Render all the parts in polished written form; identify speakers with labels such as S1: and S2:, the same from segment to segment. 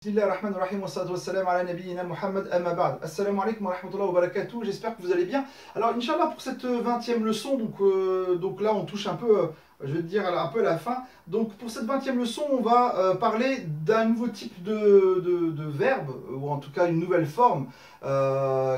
S1: Bismillahirrahmanirrahim wa salatu wa salam ala nabiyyina Muhammad amma ba'd. Assalamu alaikum wa rahmatullahi wa barakatuh. J'espère que vous allez bien. Alors, Inch'Allah, pour cette 20e leçon, donc là, on touche un peu, je vais dire, un peu à la fin. Donc, pour cette 20e leçon, on va parler d'un nouveau type de verbe, ou en tout cas une nouvelle forme,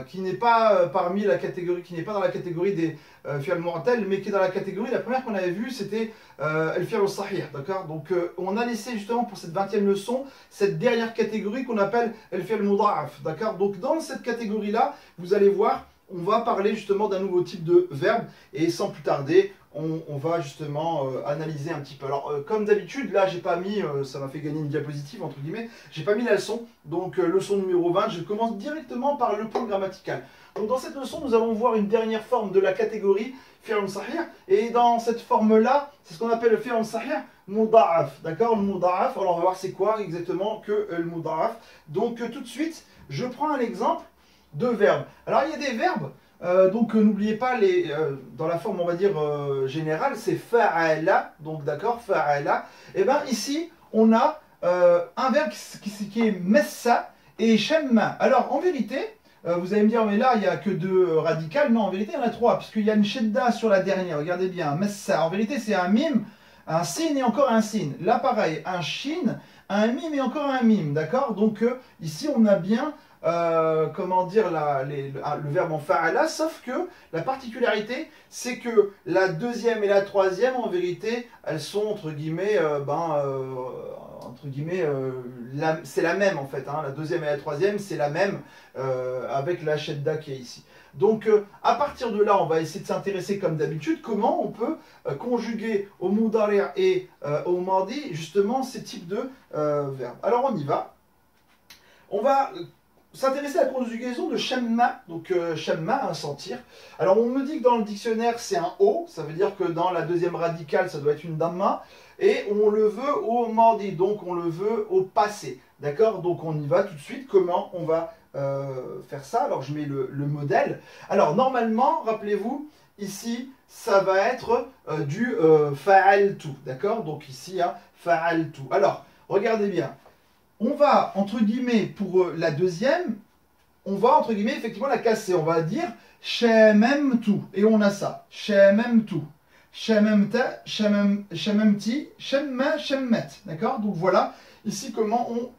S1: qui n'est pas parmi la catégorie, qui n'est pas dans la catégorie des fi'al mu'tal, mais qui est dans la catégorie, la première qu'on avait vue, c'était al-fi'l sahih, d'accord. Donc, on a laissé justement pour cette 20e leçon, cette dernière catégorie qu'on appelle al-fi'l mudha'af, d'accord. Donc, dans cette catégorie-là, vous allez voir, on va parler justement d'un nouveau type de verbe, et sans plus tarder, on va justement analyser un petit peu. Alors, comme d'habitude, là, j'ai pas mis, ça m'a fait gagner une diapositive, entre guillemets, j'ai pas mis la leçon, donc leçon numéro 20, je commence directement par le point grammatical. Donc, dans cette leçon, nous allons voir une dernière forme de la catégorie fi'l sahih, et dans cette forme-là, c'est ce qu'on appelle le fi'l sahih mudha'af, d'accord, le mudha'af. Alors, on va voir c'est quoi exactement que le mudha'af. Donc, tout de suite, je prends un exemple de verbe. Alors, il y a des verbes. Donc n'oubliez pas dans la forme on va dire générale, c'est fa'ala, donc d'accord, fa'ala. Et bien ici on a un verbe qui est messa et shamma. Alors en vérité, vous allez me dire mais là il n'y a que deux radicales. Non, en vérité il y en a trois, puisqu'il y a une shedda sur la dernière, regardez bien, messa. En vérité c'est un mime, un sin et encore un sin. Là pareil, un shin, un mime et encore un mime, d'accord. Donc ici on a bien comment dire, le verbe en fa'ala, sauf que la particularité, c'est que la deuxième et la troisième, en vérité, elles sont entre guillemets, c'est la même en fait, hein. La deuxième et la troisième, c'est la même avec la shedda qui est ici. Donc, à partir de là, on va essayer de s'intéresser comme d'habitude, comment on peut conjuguer au mudari' et au mardi, justement, ces types de verbes. Alors, on y va. On va s'intéresser à la conjugaison de shamma, donc shamma, un sentir. Alors on me dit que dans le dictionnaire c'est un O, ça veut dire que dans la deuxième radicale ça doit être une damma, et on le veut au mardi, donc on le veut au passé, d'accord. Donc on y va tout de suite, comment on va faire ça. Alors je mets le modèle. Alors normalement, rappelez-vous, ici ça va être du fa'altu, d'accord. Donc ici, hein, fa'altu. Alors, regardez bien. On va, entre guillemets, pour la deuxième, on va, entre guillemets, effectivement la casser. On va dire shamamtu. Et on a ça. Shamamtu. Shamamta, shamamti, shamma, shammat. D'accord. Donc voilà, ici, comment on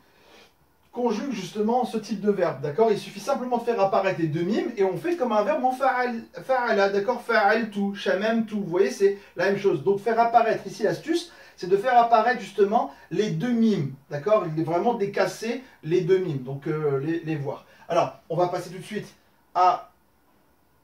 S1: conjugue justement ce type de verbe. D'accord. Il suffit simplement de faire apparaître les deux mimes et on fait comme un verbe en fa'ala. D'accord. Fa'altu, shamamtu. Vous voyez, c'est la même chose. Donc faire apparaître, ici, l'astuce, c'est de faire apparaître justement les deux mimes, d'accord. Il est vraiment décasser les deux mimes, donc les voir. Alors, on va passer tout de suite à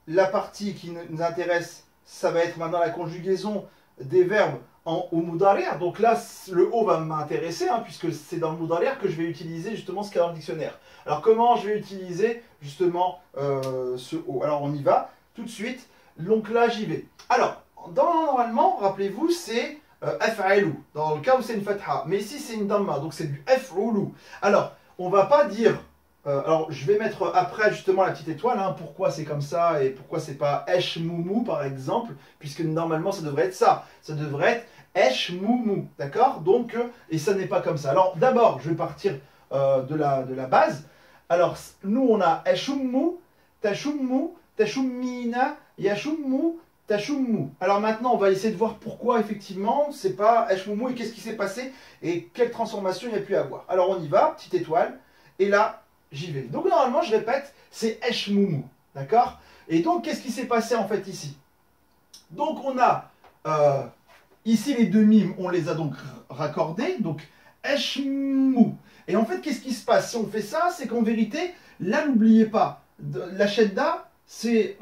S1: la partie qui nous intéresse, ça va être maintenant la conjugaison des verbes au mudari'. Donc là, le O va m'intéresser, hein, puisque c'est dans le mudari' que je vais utiliser justement ce qu'il y a dans le dictionnaire. Alors, comment je vais utiliser justement ce O? Alors, on y va tout de suite, donc là, j'y vais. Alors, normalement, rappelez-vous, c'est af'alu, dans le cas où c'est une fatha, mais ici c'est une damma, donc c'est du af'ulu. Alors, on va pas dire, alors je vais mettre après justement la petite étoile, hein, pourquoi c'est comme ça et pourquoi c'est pas eshmumu par exemple, puisque normalement ça devrait être ça devrait être eshmumu, d'accord. Donc, et ça n'est pas comme ça. Alors d'abord, je vais partir de la base. Alors, nous on a eshummu, tashummu, tashummina, yashummu, Tashummu. Alors maintenant, on va essayer de voir pourquoi effectivement c'est pas Eshmumu et qu'est-ce qui s'est passé et quelle transformation il y a pu avoir. Alors on y va, petite étoile, et là j'y vais. Donc normalement, je répète, c'est Eshmumu, d'accord. Et donc qu'est-ce qui s'est passé en fait ici? Donc on a ici les deux mimes, on les a donc raccordés, donc Eshmumu. Et en fait, qu'est-ce qui se passe si on fait ça? C'est qu'en vérité, là n'oubliez pas, la shedda, c'est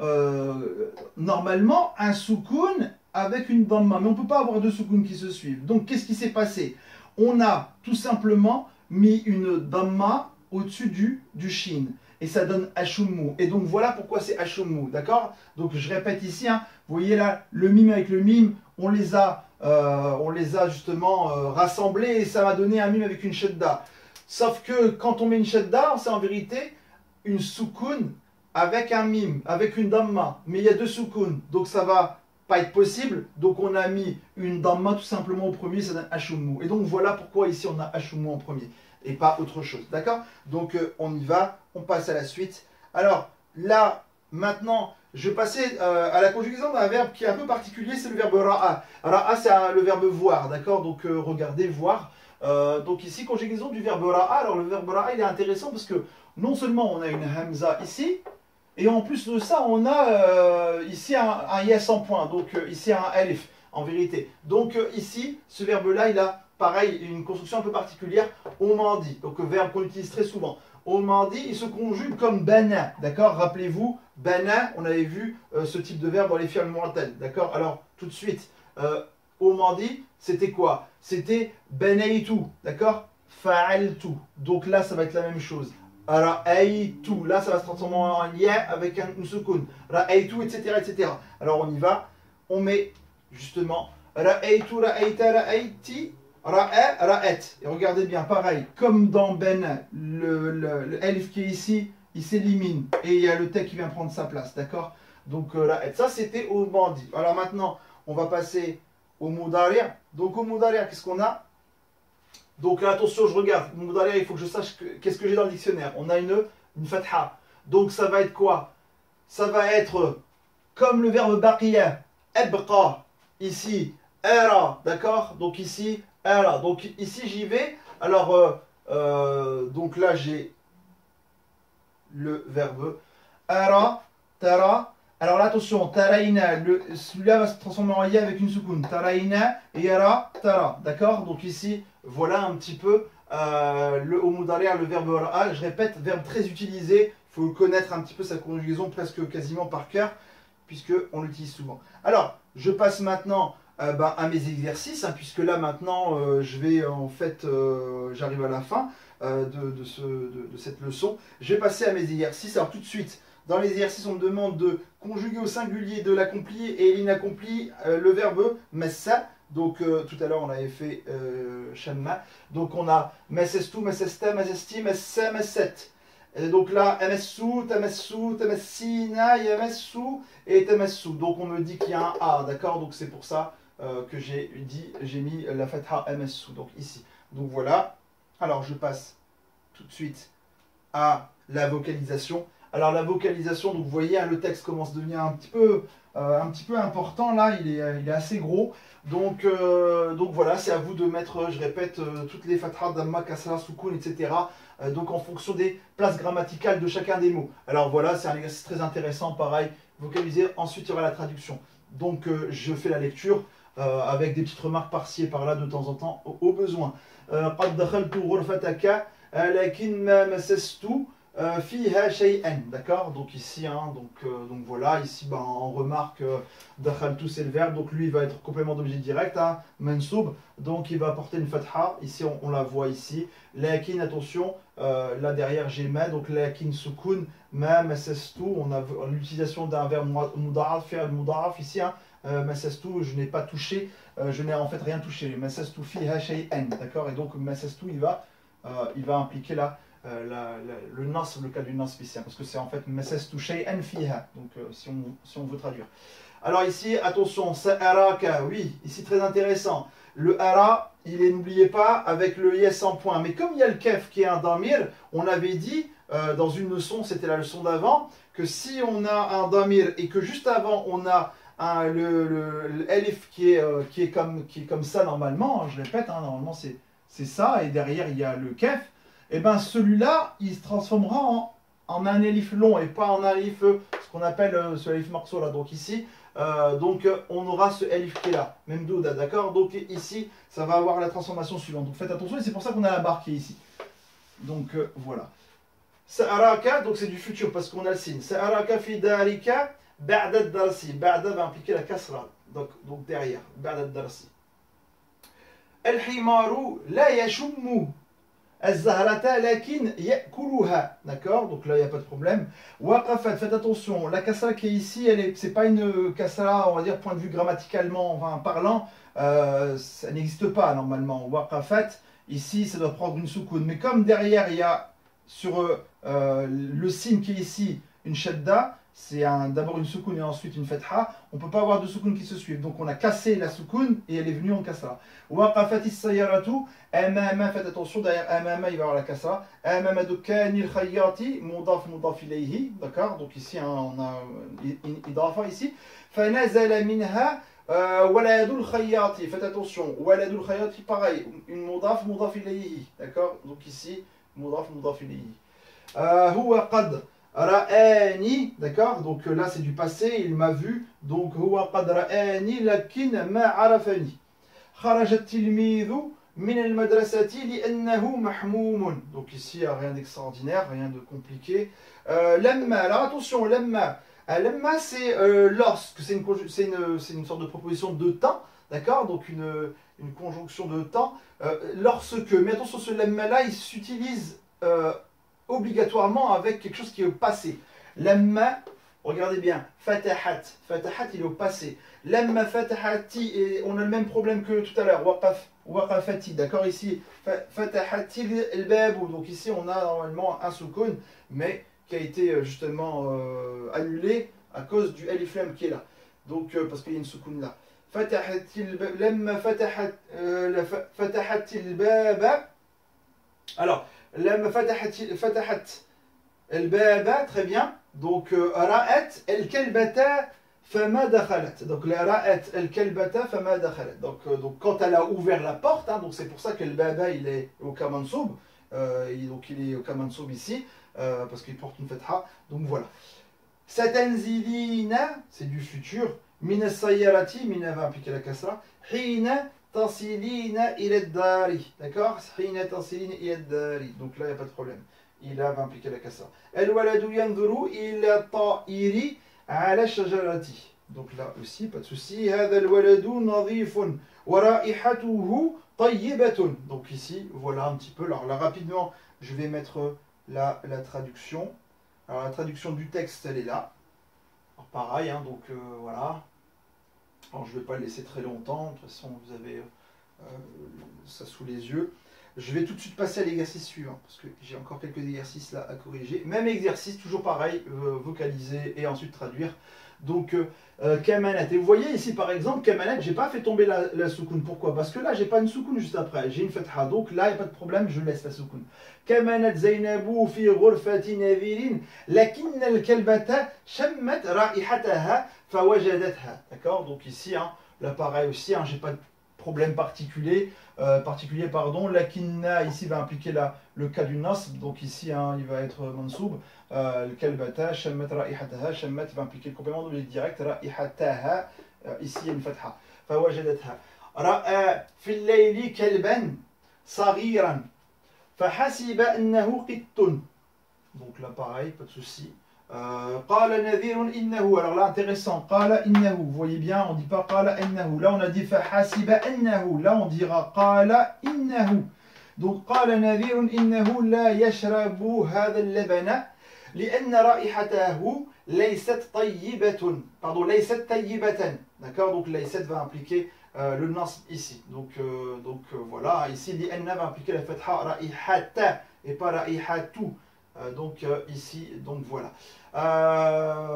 S1: normalement un soukoun avec une damma. Mais on ne peut pas avoir deux soukouns qui se suivent. Donc, qu'est-ce qui s'est passé? On a tout simplement mis une damma au-dessus du shin. Et ça donne ashummu. Et donc, voilà pourquoi c'est ashummu. D'accord? Donc, je répète ici. Hein, vous voyez là, le mime avec le mime, on les a justement rassemblés. Et ça m'a donné un mime avec une shedda. Sauf que quand on met une shedda, c'est en vérité une soukoun avec un mime, avec une damma, mais il y a deux soukouns, donc ça va pas être possible, donc on a mis une damma tout simplement au premier, ça donne ashummu. Et donc voilà pourquoi ici on a ashummu en premier. et pas autre chose. D'accord? Donc on y va, on passe à la suite. Alors là, maintenant, je vais passer à la conjugaison d'un verbe qui est un peu particulier, c'est le verbe ra'a. Ra'a, c'est le verbe voir, d'accord? Donc regardez, voir. Donc ici, conjugaison du verbe ra'a. Alors le verbe ra'a, il est intéressant parce que non seulement on a une hamza ici, et en plus de ça, on a ici un yes en point, donc ici un alif, en vérité. Donc ici, ce verbe-là, il a pareil, une construction un peu particulière, omandi, donc verbe qu'on utilise très souvent. Omandi, il se conjugue comme bana, d'accord? Rappelez-vous, bana, on avait vu ce type de verbe dans les fi'l mu'tal, d'accord? Alors, tout de suite, omandi, c'était quoi? C'était banaitu, d'accord? Fa'altu, donc là, ça va être la même chose. Ra'aytu, là ça va se transformer en ya avec une soukoun. Ra'aytu, etc., etc. Alors on y va, on met justement Ra'aytu, ra'ayta, ra'ayti, ra'a, ra'et. Et regardez bien, pareil, comme dans Ben, le elf qui est ici, il s'élimine et il y a le te qui vient prendre sa place, d'accord? Donc ra'et, ça c'était au mandi. Alors maintenant, on va passer au mudari'. Donc au mudari', qu'est-ce qu'on a? Donc là, attention, je regarde. Il faut que je sache qu'est-ce que j'ai dans le dictionnaire. On a une fatha. Donc ça va être quoi? Ça va être comme le verbe baqiya, ebqa, ici, era, d'accord? Donc ici, era. Donc ici, j'y vais. Alors, donc là, j'ai le verbe ara, tara. Alors là, attention, taraina, celui-là va se transformer en ya avec une soukoun. Taraina, yara, tara. D'accord? Donc ici, voilà un petit peu le omudari', le verbe ra'a. Je répète, verbe très utilisé. Il faut connaître un petit peu sa conjugaison presque quasiment par cœur, puisqu'on l'utilise souvent. Alors, je passe maintenant à mes exercices, hein, puisque là maintenant, je vais en fait, j'arrive à la fin de cette leçon. Je vais passer à mes exercices. Alors tout de suite, dans les exercices, on me demande de conjuguer au singulier de l'accompli et l'inaccompli le verbe messa. Donc tout à l'heure on avait fait shamma. Donc on a messestu, messesta, messesti, messa, messet. Et donc là, emessu, tamessu, tamessina, yamessu et tamessu. Donc on me dit qu'il y a un A, d'accord? Donc c'est pour ça que j'ai mis la fatha emessu, donc ici. Donc voilà. Alors je passe tout de suite à la vocalisation. Alors la vocalisation, donc vous voyez, hein, le texte commence à devenir un petit peu important là, il est assez gros. Donc voilà, c'est à vous de mettre, je répète, toutes les fatras, damma, kasra, soukoun, etc. Donc en fonction des places grammaticales de chacun des mots. Alors voilà, c'est un exercice très intéressant, pareil, vocaliser, ensuite il y aura la traduction. Donc je fais la lecture avec des petites remarques par-ci et par-là de temps en temps, au besoin. قد دخلت غرفتك لكن ما مسست fiha shay'an, d'accord? Donc ici, hein, donc voilà, ici on remarque dakhaltu c'est le verbe, donc lui il va être complément d'objet direct, hein, mansoub, donc il va apporter une fatha, ici on la voit ici, lakin, attention, là derrière j'ai ma, donc lakin sukun, ma masastu, on a l'utilisation d'un verbe muda'af, fi'l muda'af ici, hein, masastu, je n'ai pas touché, je n'ai en fait rien touché, masastu fiha shay'an, d'accord? Et donc masastu il va impliquer là le nasb, le cas du nasb ici, parce que c'est en fait masastu shay'an fiha, donc si on veut traduire. Alors ici, attention, sa'araka, oui, ici très intéressant. Le ara, il est, n'oubliez pas, avec le yes en point. Mais comme il y a le kef qui est un damir, on avait dit dans une leçon, c'était la leçon d'avant, que si on a un damir et que juste avant on a le elif qui est comme ça normalement, hein, je répète, hein, normalement c'est ça, et derrière il y a le kef, et bien celui-là, il se transformera en un elif long et pas en un elif, ce qu'on appelle ce elif morceau là. Donc ici, on aura ce elif qui est là, même douda, d'accord? Donc ici, ça va avoir la transformation suivante. Donc faites attention, et c'est pour ça qu'on a la barre qui est ici. Donc voilà. Sa'araka, donc c'est du futur parce qu'on a le signe. Sa'araka fi darika ba'da darsi. Ba'da va impliquer la kasra, donc derrière, ba'da darsi. Al-himaru la yashummu. Az-zahrata lakin ya'kuluha. D'accord? Donc là, il n'y a pas de problème. Waqafat, faites attention. La kasra qui est ici, c'est pas une kasra, on va dire, point de vue grammaticalement, enfin, parlant, ça n'existe pas normalement. Waqafat, ici, ça doit prendre une soukoun. Mais comme derrière, il y a sur le signe qui est ici une shadda, c'est d'abord une soukoun et ensuite une fatha, on ne peut pas avoir deux soukouns qui se suivent. Donc on a cassé la soukoun et elle est venue en kasra. Waqafati sayaratu, amama, faites attention, derrière amama il va y avoir la kasra. Amama dukanil khayyati, mudaf mudaf ilayhi, d'accord. Donc ici on a une idafa ici. Fanazala minha. Waladul khayyati, faites attention, waladul khayyati pareil, une mudaf mudaf ilayhi, d'accord. Donc ici mudaf mudaf ilayhi. Huwa qad ra'ani, d'accord. Donc là c'est du passé, il m'a vu. Donc huwa qad ra'ani lakin ma arafani. Kharaja at-tilmidhu min al-madrasati li'annahu mahmoumun. Donc ici il n'y a rien d'extraordinaire, rien de compliqué. Lamma, alors attention, lamma. Lemma, c'est lorsque, c'est une sorte de proposition de temps, d'accord. Donc une conjonction de temps, lorsque, mais attention, ce lemma-là, il s'utilise obligatoirement avec quelque chose qui est au passé. Lemma, regardez bien, fatahat, fatahat, il est au passé. Lemma fatahati, et on a le même problème que tout à l'heure, waqafati, d'accord. Ici, fatahati al-babu, donc ici on a normalement un soukoun, mais qui a été justement annulé à cause du alif lam qui est là. Donc, parce qu'il y a une soukoun là. Lamma fatahatil baba. Alors, lamma fatahat al baba, très bien. Donc, ra'at al kalbata fama dakhalat. Donc, la ra'at al kalbata fama dakhalat. Donc, quand elle a ouvert la porte, hein, donc c'est pour ça que le baba il est au kamansoub. Donc, il est au kamansoub ici. Parce qu'il porte une fatha, donc voilà. Satanzilina, c'est du futur. Mina sayarati, mina va impliquer la kasra. Hina tasilina ila dari, d'accord. Hina tasilina ila dari, donc là il n'y a pas de problème. Il va impliquer la kasra. El waladu yanzuru ila ta'iri ala shajarati. Donc là aussi, pas de souci. Hada el waladu nadhifun wa raihatuhu tayyibatun. Donc ici, voilà un petit peu. Alors là, rapidement, je vais mettre la traduction. Alors la traduction du texte, elle est là. Alors pareil, hein, donc voilà. Alors je ne vais pas le laisser très longtemps. De toute façon, vous avez ça sous les yeux. Je vais tout de suite passer à l'exercice suivant, parce que j'ai encore quelques exercices là à corriger. Même exercice, toujours pareil, vocaliser et ensuite traduire. Donc, kamanat. Et vous voyez ici par exemple, kamanat, j'ai pas fait tomber la soukoun. Pourquoi? Parce que là, j'ai pas une soukoun juste après. J'ai une fatha. Donc là, il n'y a pas de problème, je laisse la soukoun. Kamanat Zainabu fi ghurfati navirin, lakin al-kalbata shammat ra'ihataha fawajadatha. D'accord. Donc ici, hein, là pareil aussi, hein, j'ai pas de problème particulier. Pardon. Lakinna ici va impliquer le cas du nasb. Donc ici, hein, il va être mansoub. Le kalbata, shammat ra'ihataha, shammat va impliquer le complément d'objet direct, ra'ihataha, ici il y a une fatha. Fawajadatha. Ra'a fil layli kalban saghiran. Fahasiba annahu qittun. Donc là pareil, pas de souci. Qala nadhirun innahu. Alors là intéressant. Qala innahu. Vous voyez bien, on ne dit pas qala innahu. Là on a dit fahasiba annahu. Là on dira qala innahu. Donc qala nadhirun innahu la yashrabu hadha al-labana. لأن رائحته ليست طيبة. Pardon, ليست طيبة. D'accord, donc ليست va impliquer le nasb ici. Donc voilà, ici لأن va impliquer la fatha رائحة et pas رائحة. Donc ici, donc voilà.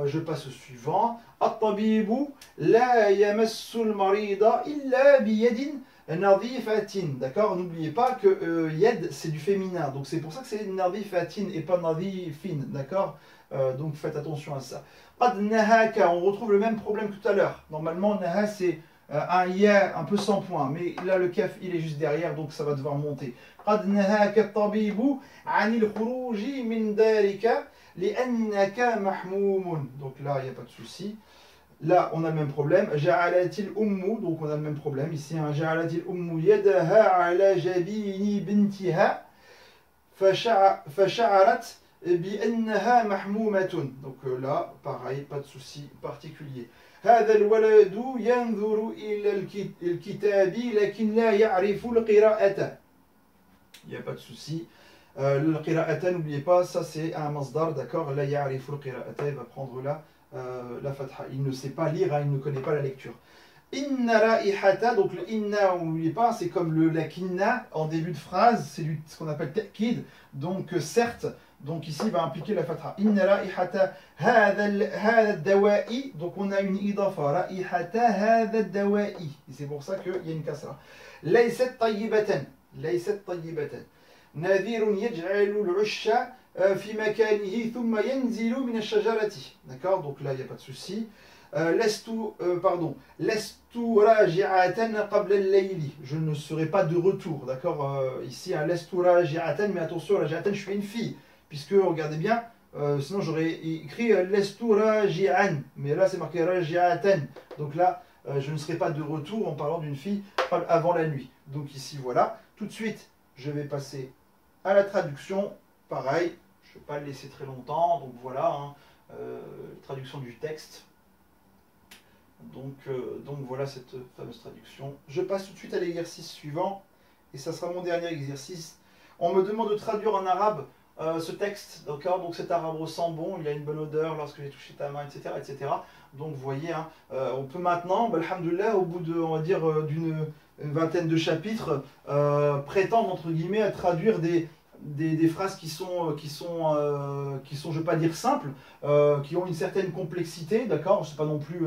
S1: Je passe au suivant. الطبيب لا يمس المريض إلا بيد nadhifatin. D'accord, n'oubliez pas que yed c'est du féminin, donc c'est pour ça que c'est nadhifatin et pas nadhifin. D'accord, donc faites attention à ça. Qad nahaka, on retrouve le même problème que tout à l'heure. Normalement naha c'est un ya un peu sans point, mais là le kaf il est juste derrière, donc ça va devoir monter. Qad nahaka at-tabibu 'anil khuruji min darika li'annaka mahmoumun. Donc là il n'y a pas de souci. Là, on a le même problème. Ja'alatil ummu, donc on a le même problème. Ici, Ja'alatil ummu yadaha ala jabini bintiha fasha'arat bi'annaha mahmoumatun. Donc là, pareil, pas de souci particulier. هذا الولد ينظر إلى الكتاب لكن لا يعرف القراءة. Il n'y a pas de souci. Le qira'ata, n'oubliez pas, ça c'est un masdar, d'accord. La ya'rifu al-qira'ata, il va prendre là. La fatha, il ne sait pas lire, hein, il ne connaît pas la lecture. Inna ra'ihata, donc le inna, on n'oublie pas, c'est comme le lakinna en début de phrase, c'est ce qu'on appelle ta'kid. Donc certes, Donc ici, il va impliquer la fatha. Inna raihata hadha dawa'i. Donc on a une idafa. Raihata hadha dawa'i. Et c'est pour ça qu'il y a une kasra. Laysat tayyibatan. Laysat tayyibatan. Nadhirun yaj'alu al-'ushsha fi makanihi thumma yanzilu min ash-shajarati. D'accord? Donc là, il n'y a pas de souci. Lastu raji'atan qabla al-layli. Je ne serai pas de retour. D'accord? Ici, un lastu raji'atan, mais attention, raji'atan, je suis une fille. Puisque, regardez bien, sinon j'aurais écrit lastu raji'an. Mais là, c'est marqué raji'atan. Donc là, je ne serai pas de retour en parlant d'une fille avant la nuit. Donc ici, voilà. Tout de suite, je vais passer à la traduction. Pareil, je ne vais pas le laisser très longtemps. Donc voilà, hein, traduction du texte. Donc voilà cette fameuse traduction. Je passe tout de suite à l'exercice suivant. Et ça sera mon dernier exercice. On me demande de traduire en arabe ce texte. D'accord? Donc cet arabe sent bon, il a une bonne odeur lorsque j'ai touché ta main, etc. etc. Donc vous voyez, hein, on peut maintenant, alhamdoulilah, au bout de, on va dire, d'une vingtaine de chapitres, prétendre, entre guillemets, à traduire des phrases qui sont, je ne vais pas dire simples, qui ont une certaine complexité, d'accord? Je ne sais pas non plus,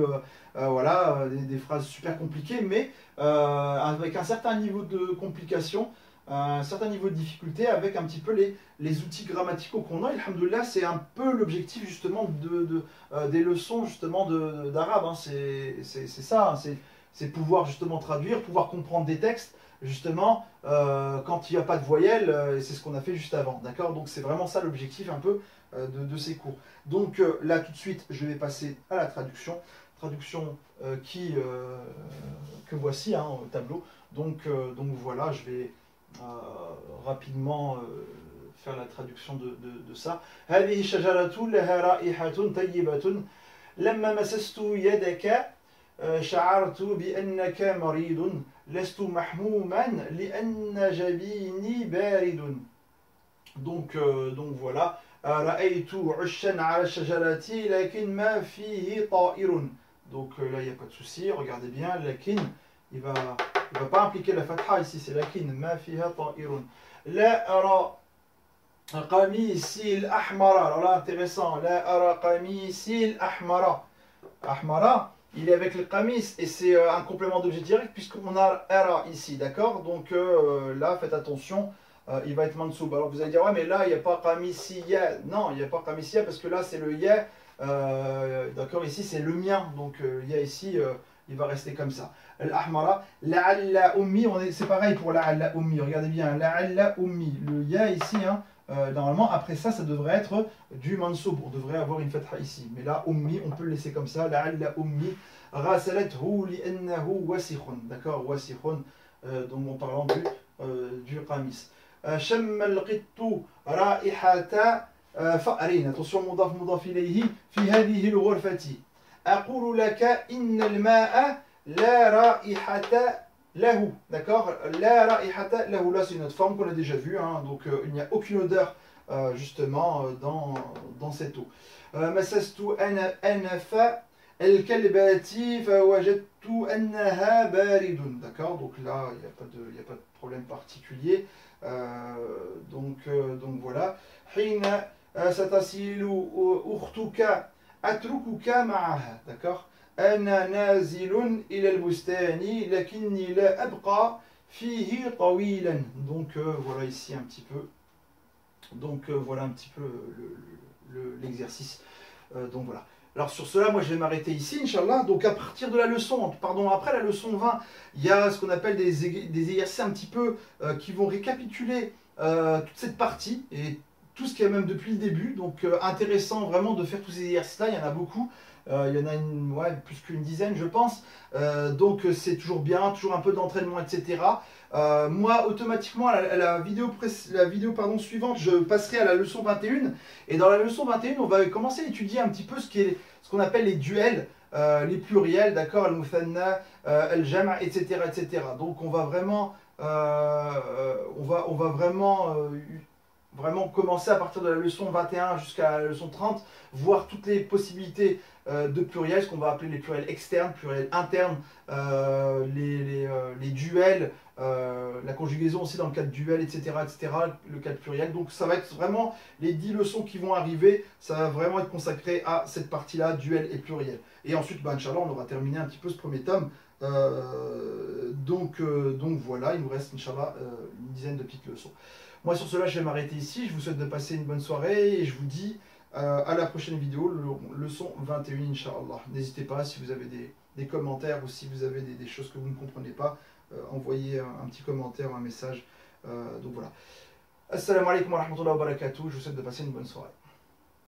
S1: voilà, des phrases super compliquées, mais avec un certain niveau de complication, un certain niveau de difficulté, avec un petit peu les outils grammaticaux qu'on a. Alhamdoulilah, c'est un peu l'objectif justement des leçons justement d'arabe. Hein. C'est ça, hein. C'est pouvoir justement traduire, pouvoir comprendre des textes, justement, quand il n'y a pas de voyelles, et c'est ce qu'on a fait juste avant, d'accord? Donc c'est vraiment ça l'objectif un peu de ces cours. Donc là, tout de suite, je vais passer à la traduction que voici, hein, au tableau. Donc voilà, je vais rapidement faire la traduction de ça. هذه شجرة لها رائحة طيبة لما مسست يدك شعرت بأنك مريض لست محموما لأن جبيني بارد. Donc voilà. رأيت عشا على الشجرة لكن ما فيه طائر. Donc là il n'y a pas de souci. Regardez bien, lakin il va pas impliquer la fatha ici, c'est lakin ما فيها طائر. لا أرى قميصي الأحمر. Alors là intéressant. لا أرى قميصي الأحمر. Ahmara, il est avec le qamis et c'est un complément d'objet direct puisqu'on a ara ici, d'accord? Donc là, faites attention, il va être mansoub. Alors vous allez dire, ouais, mais là, il n'y a pas qamisiya. Non, il n'y a pas qamisiya parce que là, c'est le ya. D'accord, ici, c'est le mien. Donc ya ici, il va rester comme ça. L'ahmara, la'alla ummi, c'est pareil pour la'alla ummi. Regardez bien, la'alla ummi. Le ya ici, hein. Normalement, après ça, ça devrait être du mansoub. On devrait avoir une fatha ici. Mais là, ummi, on peut le laisser comme ça. La'alla ummi ghasalathu li'annahu wasikhun. D'accord, wasikhun. Donc, en parlant du qamis. Shamma al-qittu ra'ihata fa'rin. Attention, mudaf ilayhi fi hadhihi al-ghurfati. أقول لك إن الماء لا رائحة له, d'accord? La ra'ihata lahu, là c'est une autre forme qu'on a déjà vue, hein, donc il n'y a aucune odeur justement dans cette eau. Masastu anafa al-kalbati fawajadtu annaha baridun, d'accord? Donc là il n'y a pas de problème particulier. Donc voilà. Hina satasilu ukhtuka atrukuka ma'aha, d'accord? أنا نازل إلى البستان لكني لا أبقى فيه طويلا. Donc voilà ici un petit peu. Donc voilà un petit peu l'exercice. Donc voilà. Alors sur cela, moi je vais m'arrêter ici, Inch'Allah. Donc à partir de la leçon, pardon, après la leçon 20, il y a ce qu'on appelle des exercices un petit peu qui vont récapituler toute cette partie et tout ce qu'il y a même depuis le début. Donc intéressant vraiment de faire tous ces exercices-là, il y en a beaucoup. Il y en a plus qu'une dizaine, je pense. Donc c'est toujours bien, toujours un peu d'entraînement, etc. Moi, automatiquement, la vidéo suivante, je passerai à la leçon 21. Et dans la leçon 21, on va commencer à étudier un petit peu ce qu'on appelle les duels, les pluriels, d'accord, al-muthanna, al-jam', etc., etc. Donc on va vraiment vraiment commencer à partir de la leçon 21 jusqu'à la leçon 30, voir toutes les possibilités de pluriels, ce qu'on va appeler les pluriels externes, pluriels internes, les duels, la conjugaison aussi dans le cas de duel, etc., le cas de pluriel. Donc ça va être vraiment les 10 leçons qui vont arriver, ça va vraiment être consacré à cette partie-là, duel et pluriel. Et ensuite, bah, Inch'Allah, on aura terminé un petit peu ce premier tome. Donc voilà, il nous reste Inch'Allah une dizaine de petites leçons. Moi sur cela, je vais m'arrêter ici. Je vous souhaite de passer une bonne soirée et je vous dis à la prochaine vidéo, leçon 21, Inch'Allah. N'hésitez pas, si vous avez des commentaires ou si vous avez des choses que vous ne comprenez pas, envoyez un petit commentaire, un message. Donc voilà. Assalamu alaikum wa rahmatullahi wa barakatuh. Je vous souhaite de passer une bonne soirée.